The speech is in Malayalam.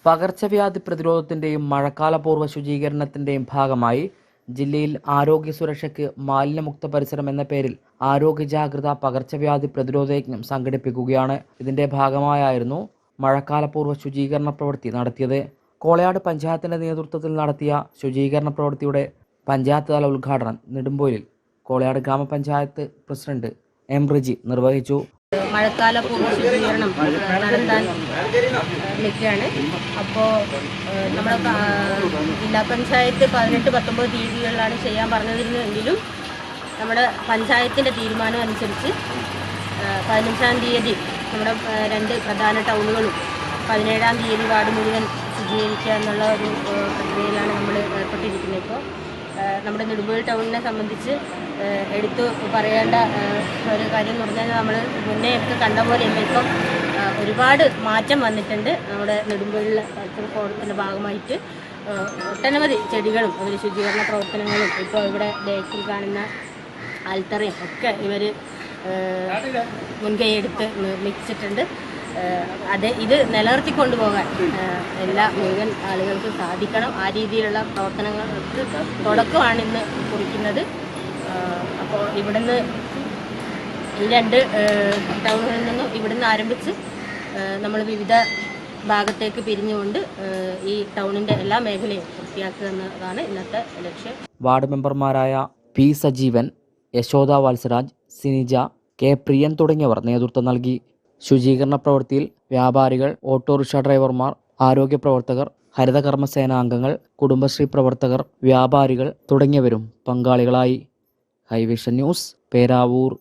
പകർച്ചവ്യാധി പ്രതിരോധത്തിന്റെയും മഴക്കാലപൂർവ്വ ശുചീകരണത്തിന്റെയും ഭാഗമായി ജില്ലയിൽ ആരോഗ്യ സുരക്ഷയ്ക്ക് മാലിന്യമുക്ത പരിസരം എന്ന പേരിൽ ആരോഗ്യ ജാഗ്രത പകർച്ചവ്യാധി പ്രതിരോധ യജ്ഞം സംഘടിപ്പിക്കുകയാണ്. ഇതിന്റെ ഭാഗമായായിരുന്നു മഴക്കാലപൂർവ്വ ശുചീകരണ പ്രവൃത്തി നടത്തിയത്. കോളയാട് പഞ്ചായത്തിന്റെ നേതൃത്വത്തിൽ നടത്തിയ ശുചീകരണ പ്രവൃത്തിയുടെ പഞ്ചായത്ത് തല ഉദ്ഘാടനം നെടുമ്പൊയിലിൽ കോളയാട് ഗ്രാമപഞ്ചായത്ത് പ്രസിഡന്റ് എം റിജി നിർവഹിച്ചു. മഴക്കാലപൂർവ്വ ശുചീകരണം നടത്താൻ നിൽക്കുകയാണ്. അപ്പോൾ നമ്മുടെ ജില്ലാ പഞ്ചായത്ത് 18-19 തീയതികളിലാണ് ചെയ്യാൻ പറഞ്ഞിരുന്നെങ്കിലും നമ്മുടെ പഞ്ചായത്തിൻ്റെ തീരുമാനം അനുസരിച്ച് 15-ാം തീയതി നമ്മുടെ 2 പ്രധാന ടൗണുകളും 17-ാം തീയതി വാർഡ് മുഴുവൻ ശുചീകരിക്കുക എന്നുള്ള ഒരു പ്രക്രിയയിലാണ് നമ്മൾ ഏർപ്പെട്ടിരിക്കുന്നത്. ഇപ്പോൾ നമ്മുടെ നെടുമ്പൊയിൽ ടൗണിനെ സംബന്ധിച്ച് എടുത്തു പറയേണ്ട ഒരു കാര്യം എന്ന് പറഞ്ഞാൽ നമ്മൾ മുന്നേ ഒക്കെ കണ്ട പോലെയല്ല, ഇപ്പം ഒരുപാട് മാറ്റം വന്നിട്ടുണ്ട്. നമ്മുടെ നെടുമ്പൊയിൽ പരിസര ഫോറത്തിൻ്റെ ഭാഗമായിട്ട് ഒട്ടനവധി ചെടികളും അതിൽ ശുചീകരണ പ്രവർത്തനങ്ങളും ഇപ്പോൾ ഇവിടെ ബേക്കിൽ കാണുന്ന ആൽത്തറയും ഒക്കെ ഇവർ മുൻകൈയെടുത്ത് നിർമ്മിച്ചിട്ടുണ്ട്. ഇത് നിലനിർത്തിക്കൊണ്ടുപോകാൻ എല്ലാ മുഴുവൻ ആളുകൾക്കും സാധിക്കണം. ആ രീതിയിലുള്ള പ്രവർത്തനങ്ങൾക്ക് തുടക്കമാണ് ഇന്ന് കുറിക്കുന്നത്. അപ്പോൾ ഇവിടുന്ന് ഈ 2 ടൗണുകളിൽ നിന്നും ഇവിടുന്ന് ആരംഭിച്ച് നമ്മൾ വിവിധ ഭാഗത്തേക്ക് പിരിഞ്ഞുകൊണ്ട് ഈ ടൗണിൻ്റെ എല്ലാ മേഖലയും വൃത്തിയാക്കുക എന്നതാണ് ഇന്നത്തെ ലക്ഷ്യം. വാർഡ് മെമ്പർമാരായ പി സജീവൻ, യശോദ വത്സരാജ്, സിനിജ, കെ പ്രിയൻ തുടങ്ങിയവർ നേതൃത്വം നൽകി. ശുചീകരണ പ്രവൃത്തിയിൽ വ്യാപാരികൾ, ഓട്ടോറിക്ഷ ഡ്രൈവർമാർ, ആരോഗ്യ പ്രവർത്തകർ, ഹരിതകർമ്മസേനാംഗങ്ങൾ, കുടുംബശ്രീ പ്രവർത്തകർ, വ്യാപാരികൾ തുടങ്ങിയവരും പങ്കാളികളായി. ഹൈവിഷൻ ന്യൂസ്, പേരാവൂർ.